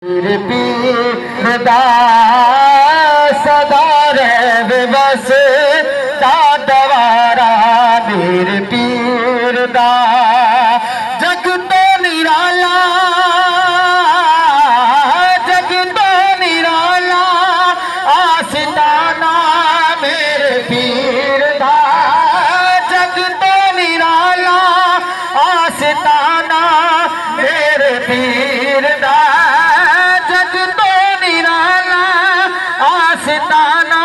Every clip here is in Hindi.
मेरे पीर दा सदा रहे बस दा दवारा। मेरे पीर दा जग तो निराला, जग तो निराला आस्ताना। मेरे पीर दा जग तो निराला आस्ताना। मेरे पीर दा आस्ताना।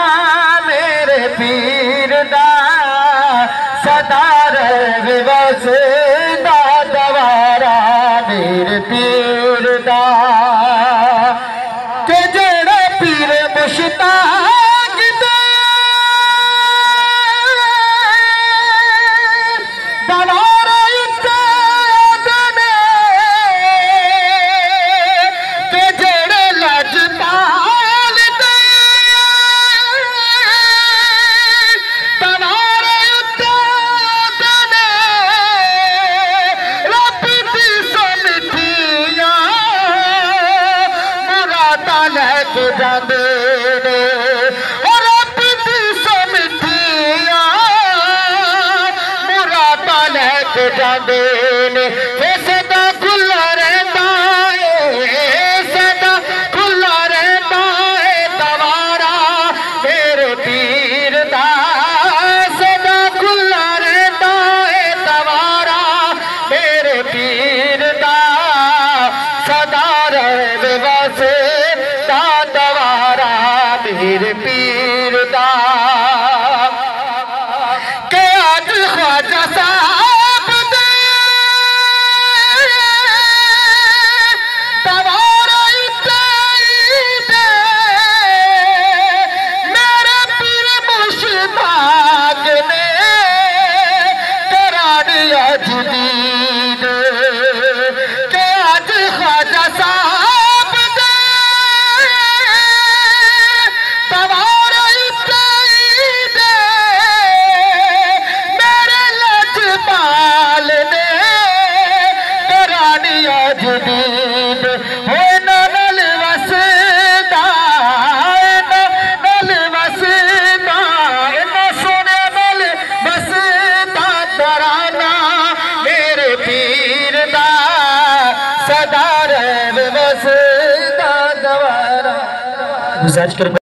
मेरे पीर दा सदा रहे बस दा दवारा। मेरे पीर दा के जेड़ा पीर मुश्ताक दे दवारा उत्ते आदने के जेड़े लजता लैके जांदे ने और अपनी समितियां मुरादा लैके जांदे ने। सदा खुला रहता है, सदा खुला रहता है दवारा। मेरे पीर दा सदा खुला रहता है दवारा। मेरे पीर दा सदा रहे बस दवारा। मेरे पीर दा के आज ख्वाजा साहब दे दवारा दे। मेरे पीर मुश्ताक ने करानी अजदीद के आज ख्वाजा साहब जदीद हो नल वसदा, नल वसदा न सोने नल वसदा तराना। मेरे पीर दा सदा रहे बस दा दवारा।